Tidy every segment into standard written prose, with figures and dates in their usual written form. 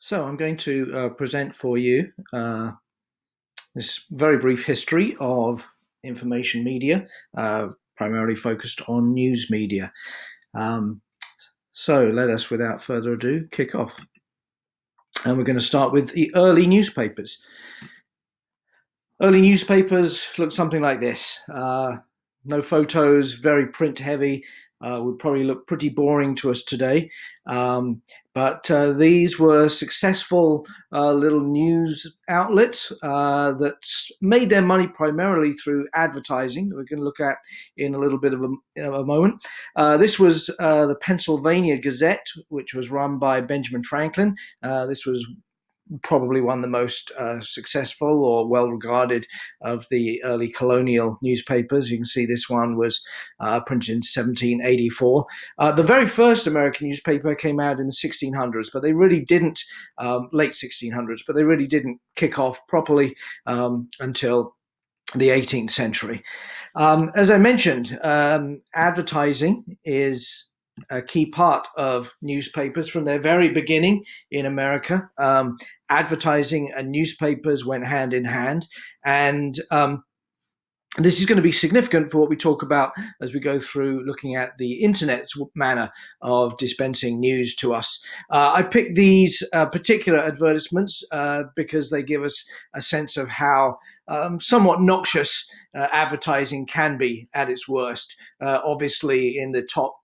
So I'm going to present for you this very brief history of information media, primarily focused on news media. Um, so let us, without further ado, kick off. And we're going to start with the early newspapers. Early newspapers looked something like this. No photos, very print heavy, would probably look pretty boring to us today. But these were successful little news outlets that made their money primarily through advertising, that we're going to look at in a little bit of a moment. This was the Pennsylvania Gazette, which was run by Benjamin Franklin. This was probably one of the most successful or well regarded of the early colonial newspapers. You can see this one was printed in 1784. The very first American newspaper came out in the 1600s, but they really didn't, late 1600s, but they really didn't kick off properly until the 18th century. As I mentioned, advertising is a key part of newspapers from their very beginning in America. Advertising and newspapers went hand in hand, and this is going to be significant for what we talk about as we go through looking at the internet's manner of dispensing news to us. I picked these particular advertisements because they give us a sense of how somewhat noxious advertising can be at its worst. Obviously, in the top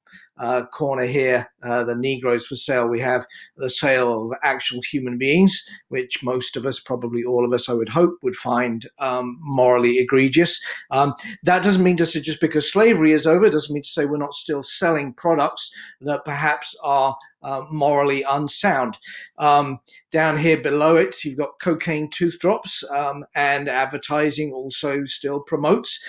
corner here, the Negroes for sale, we have the sale of actual human beings, which most of us, probably all of us, I would hope, would find morally egregious. That doesn't mean to say just because slavery is over, it doesn't mean to say we're not still selling products that perhaps are morally unsound. Down here below it, you've got cocaine tooth drops, and advertising also still promotes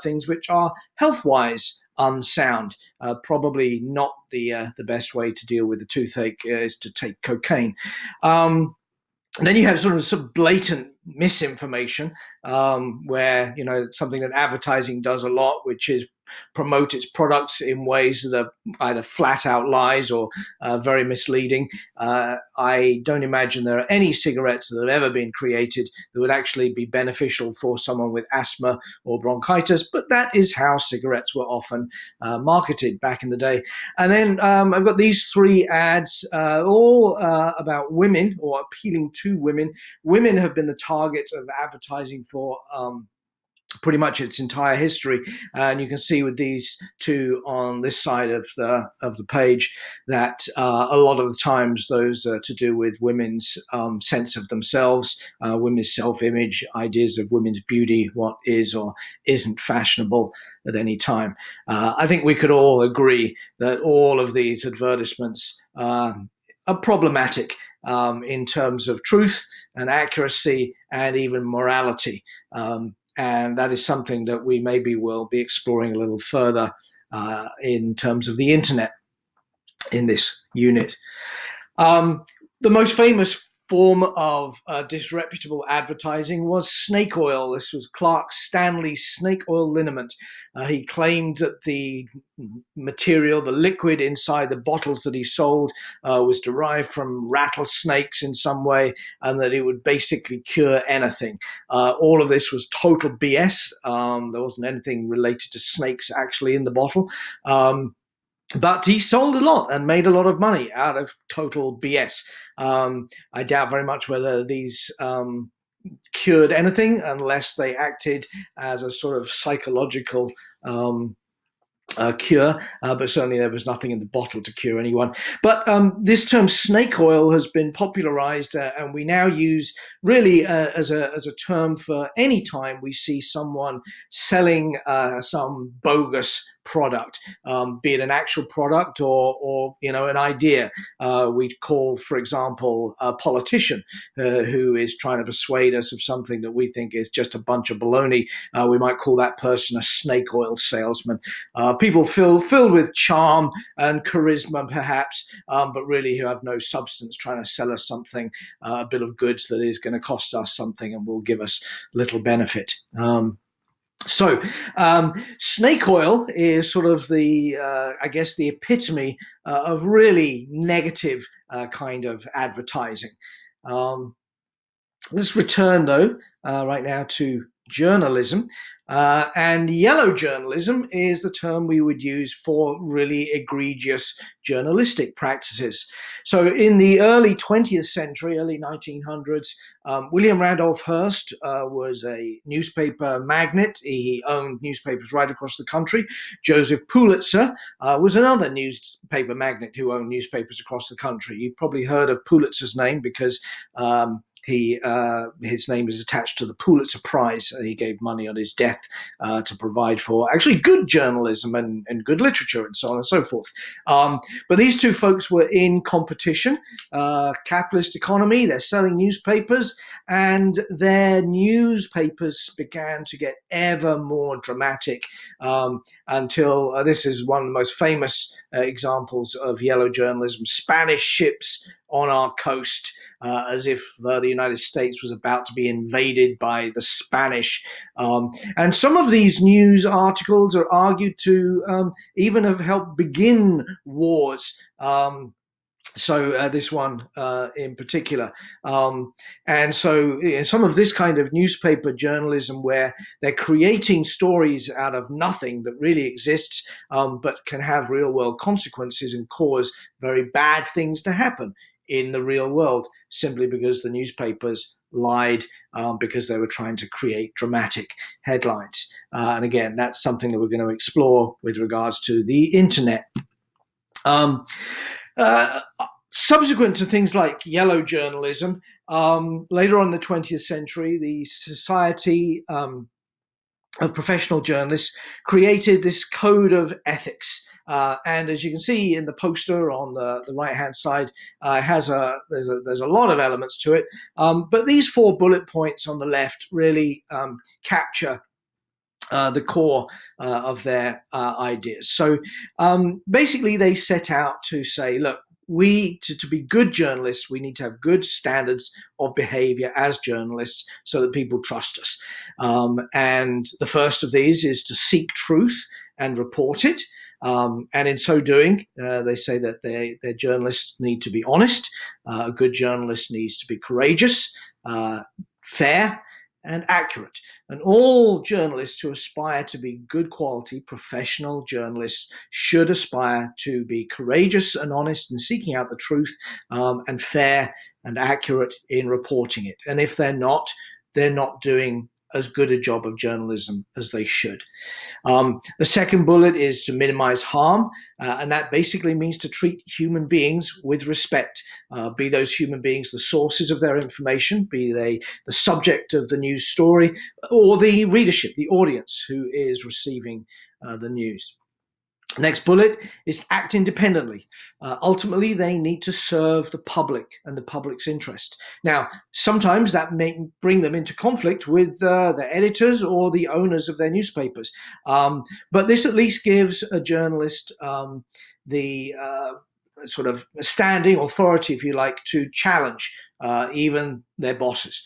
things which are health-wise unsound. Probably not the best way to deal with the toothache is to take cocaine. Then you have sort of some blatant misinformation, where something that advertising does a lot, which is promote its products in ways that are either flat out lies or very misleading. I don't imagine there are any cigarettes that have ever been created that would actually be beneficial for someone with asthma or bronchitis, but that is how cigarettes were often marketed back in the day. And then I've got these three ads, all about women, or appealing to women. Women have been the target of advertising for pretty much its entire history, and you can see with these two on this side of the page that a lot of the times those are to do with women's sense of themselves, women's self-image, ideas of women's beauty, what is or isn't fashionable at any time. I think we could all agree that all of these advertisements are problematic in terms of truth and accuracy and even morality. And that is something that we maybe will be exploring a little further in terms of the internet in this unit. The most famous form of disreputable advertising was snake oil. This was Clark Stanley's snake oil liniment. He claimed that the material, the liquid inside the bottles that he sold, was derived from rattlesnakes in some way, and that it would basically cure anything. All of this was total BS. There wasn't anything related to snakes actually in the bottle. But he sold a lot and made a lot of money out of total BS. I doubt very much whether these cured anything unless they acted as a sort of psychological cure, but certainly there was nothing in the bottle to cure anyone. But this term snake oil has been popularized, and we now use really as a term for any time we see someone selling some bogus product, be it an actual product or an idea. We'd call, for example, a politician who is trying to persuade us of something that we think is just a bunch of baloney. We might call that person a snake oil salesman. People filled with charm and charisma, perhaps, but really who have no substance, trying to sell us something, a bill of goods that is going to cost us something and will give us little benefit. So, snake oil is sort of the, I guess, the epitome of really negative kind of advertising. Um, let's return, though, right now to journalism. And yellow journalism is the term we would use for really egregious journalistic practices. So, in the early 20th century, early 1900s, William Randolph Hearst was a newspaper magnate. He owned newspapers right across the country. Joseph Pulitzer was another newspaper magnate who owned newspapers across the country. You've probably heard of Pulitzer's name because his name is attached to the Pulitzer Prize. He gave money on his death to provide for actually good journalism and good literature and so on and so forth. But these two folks were in competition. Capitalist economy, they're selling newspapers, and their newspapers began to get ever more dramatic until this is one of the most famous examples of yellow journalism: Spanish ships on our coast, as if the United States was about to be invaded by the Spanish. And some of these news articles are argued to even have helped begin wars. So this one in particular. And so some of this kind of newspaper journalism where they're creating stories out of nothing that really exists, but can have real world consequences and cause very bad things to happen in the real world, simply because the newspapers lied because they were trying to create dramatic headlines. And again, that's something that we're going to explore with regards to the internet. Subsequent to things like yellow journalism, later on in the 20th century, the Society of Professional Journalists created this code of ethics. And as you can see in the poster on the right-hand side, there's a lot of elements to it. But these 4 bullet points on the left really capture the core of their ideas. So basically, they set out to say, look, to be good journalists, we need to have good standards of behavior as journalists so that people trust us. And the first of these is to seek truth and report it. And in so doing, they say that their journalists need to be honest. A good journalist needs to be courageous, fair, and accurate. And all journalists who aspire to be good quality professional journalists should aspire to be courageous and honest in seeking out the truth, and fair and accurate in reporting it. And if they're not doing as good a job of journalism as they should. The second bullet is to minimize harm, and that basically means to treat human beings with respect, be those human beings the sources of their information, be they the subject of the news story, or the readership, the audience who is receiving the news. Next bullet is act independently. Ultimately, they need to serve the public and the public's interest. Now, sometimes that may bring them into conflict with the editors or the owners of their newspapers. But this at least gives a journalist the sort of standing authority, if you like, to challenge even their bosses.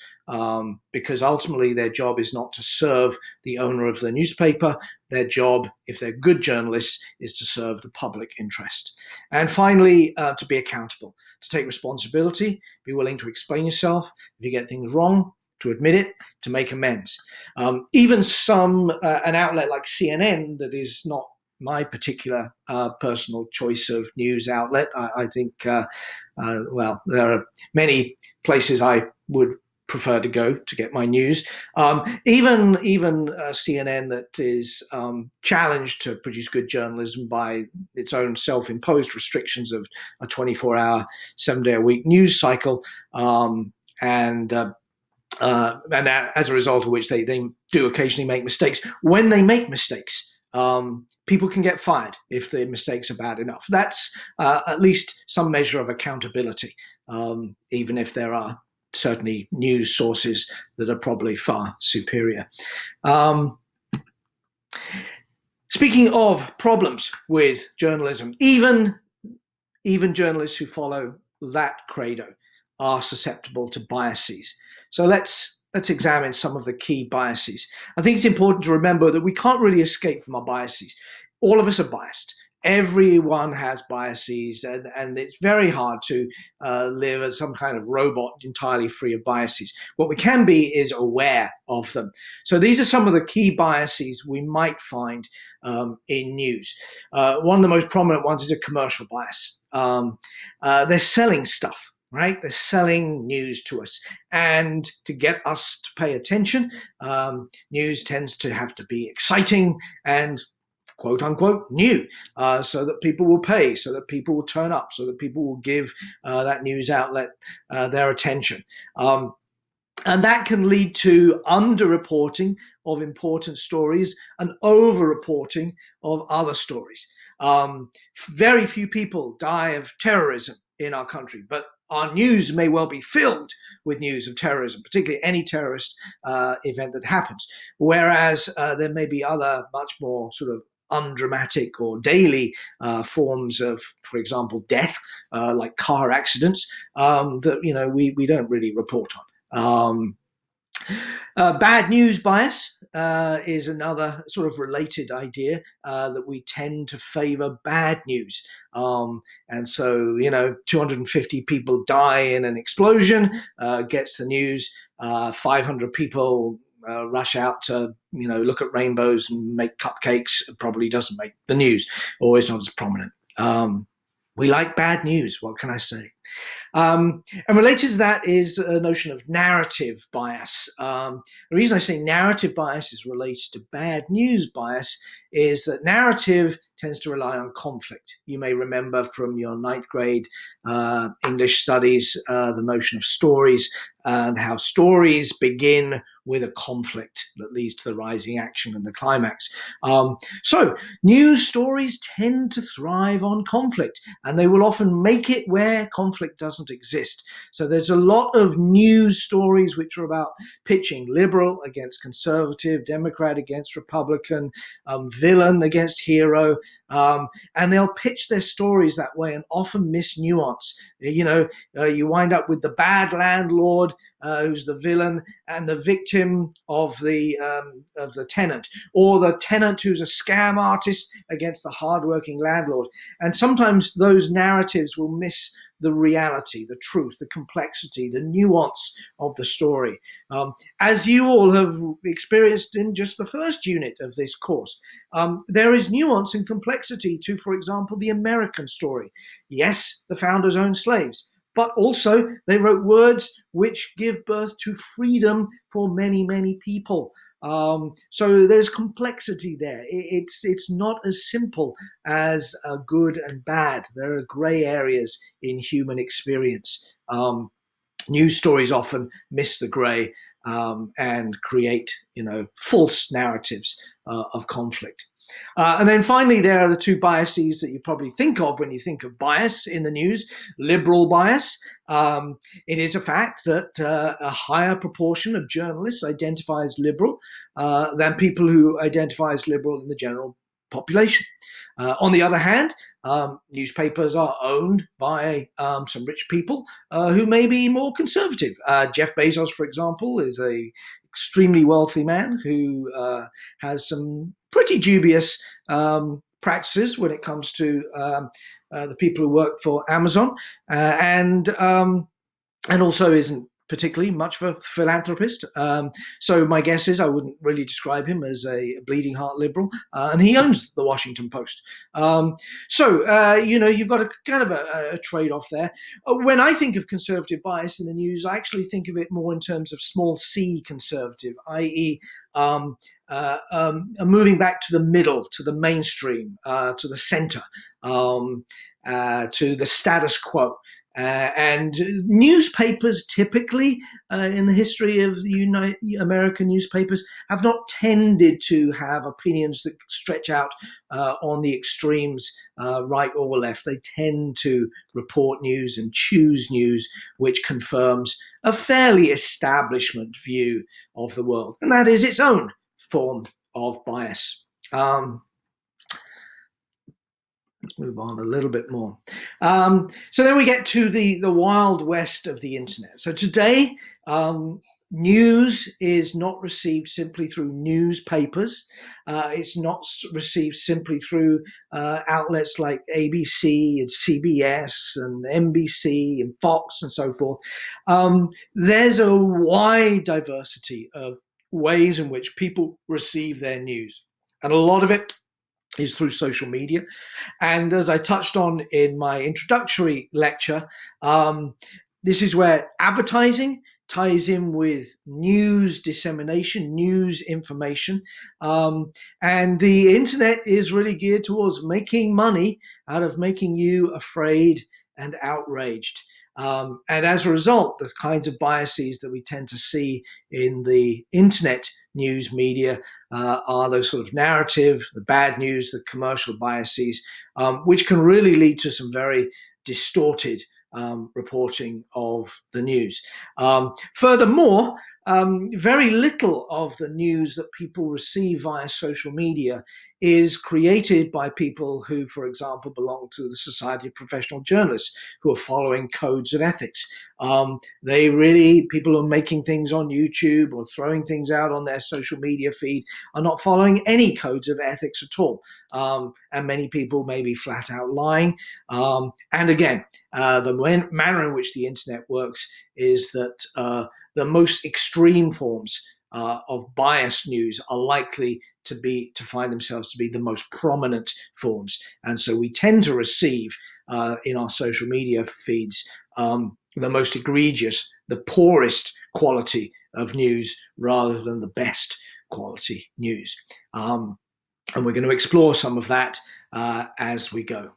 Because ultimately their job is not to serve the owner of the newspaper. Their job, if they're good journalists, is to serve the public interest. And finally, to be accountable, to take responsibility, be willing to explain yourself. If you get things wrong, to admit it, to make amends. Even an outlet like CNN, that is not my particular personal choice of news outlet. I think, well, there are many places I would prefer to go to get my news. Even CNN, that is challenged to produce good journalism by its own self-imposed restrictions of a 24-hour, 7-day-a-week news cycle, and as a result of which they do occasionally make mistakes. When they make mistakes, people can get fired if the mistakes are bad enough. That's at least some measure of accountability, even if there are certainly news sources that are probably far superior. Speaking of problems with journalism, even journalists who follow that credo are susceptible to biases. So let's let's examine some of the key biases. I think it's important to remember that we can't really escape from our biases. All of us are biased. Everyone has biases, and it's very hard to live as some kind of robot entirely free of biases. What we can be is aware of them. So these are some of the key biases we might find in news. One of the most prominent ones is a commercial bias. They're selling stuff. Right? They're selling news to us. And to get us to pay attention, news tends to have to be exciting and quote unquote new, so that people will pay, so that people will turn up, so that people will give that news outlet their attention. And that can lead to underreporting of important stories and overreporting of other stories. Very few people die of terrorism in our country, but our news may well be filled with news of terrorism, particularly any terrorist event that happens. Whereas there may be other much more sort of undramatic or daily forms of, for example, death, like car accidents, that we don't really report on. Bad news bias is another sort of related idea, that we tend to favor bad news. And so, 250 people die in an explosion, gets the news, 500 people rush out to, look at rainbows and make cupcakes. It probably doesn't make the news, or it's not as prominent. We like bad news. What can I say? And related to that is a notion of narrative bias. The reason I say narrative bias is related to bad news bias is that narrative tends to rely on conflict. You may remember from your ninth grade English studies the notion of stories and how stories begin with a conflict that leads to the rising action and the climax. So news stories tend to thrive on conflict, and they will often make it where conflict doesn't exist. So there's a lot of news stories which are about pitching liberal against conservative, Democrat against Republican, villain against hero, and they'll pitch their stories that way and often miss nuance. You wind up with the bad landlord who's the villain and the victim of the tenant, or the tenant who's a scam artist against the hardworking landlord. And sometimes those narratives will miss the reality, the truth, the complexity, the nuance of the story. As you all have experienced in just the first unit of this course, there is nuance and complexity to, for example, the American story. Yes, the founders owned slaves, but also they wrote words which give birth to freedom for many, many people. So there's complexity there. It's not as simple as good and bad. There are gray areas in human experience. News stories often miss the gray and create, false narratives of conflict. And then finally, there are the two biases that you probably think of when you think of bias in the news. Liberal bias. It is a fact that a higher proportion of journalists identify as liberal than people who identify as liberal in the general population. On the other hand, newspapers are owned by some rich people who may be more conservative. Jeff Bezos, for example, is a extremely wealthy man who has some pretty dubious practices when it comes to the people who work for Amazon, and also isn't particularly much of a philanthropist. So my guess is I wouldn't really describe him as a bleeding heart liberal, and he owns the Washington Post. So you've got a kind of a trade-off there. When I think of conservative bias in the news, I actually think of it more in terms of small c conservative, i.e. Moving back to the middle, to the mainstream, to the center, to the status quo. And newspapers typically, in the history of the American newspapers, have not tended to have opinions that stretch out on the extremes, right or left. They tend to report news and choose news which confirms a fairly establishment view of the world. And that is its own form of bias. Let's move on a little bit more. So then we get to the wild west of the internet. So today, News is not received simply through newspapers. It's not received simply through outlets like ABC and CBS and NBC and Fox and so forth. There's a wide diversity of ways in which people receive their news. And a lot of it is through social media. And as I touched on in my introductory lecture, this is where advertising ties in with news dissemination, news information. And the internet is really geared towards making money out of making you afraid and outraged. And as a result, the kinds of biases that we tend to see in the internet news media are those sort of narrative, the bad news, the commercial biases, which can really lead to some very distorted reporting of the news. Furthermore, very little of the news that people receive via social media is created by people who, for example, belong to the Society of Professional Journalists, who are following codes of ethics. People who are making things on YouTube or throwing things out on their social media feed are not following any codes of ethics at all. And many people may be flat out lying. And again, the manner in which the internet works is that the most extreme forms of biased news are likely to find themselves to be the most prominent forms. And so we tend to receive in our social media feeds the most egregious, the poorest quality of news rather than the best quality news. And we're going to explore some of that as we go.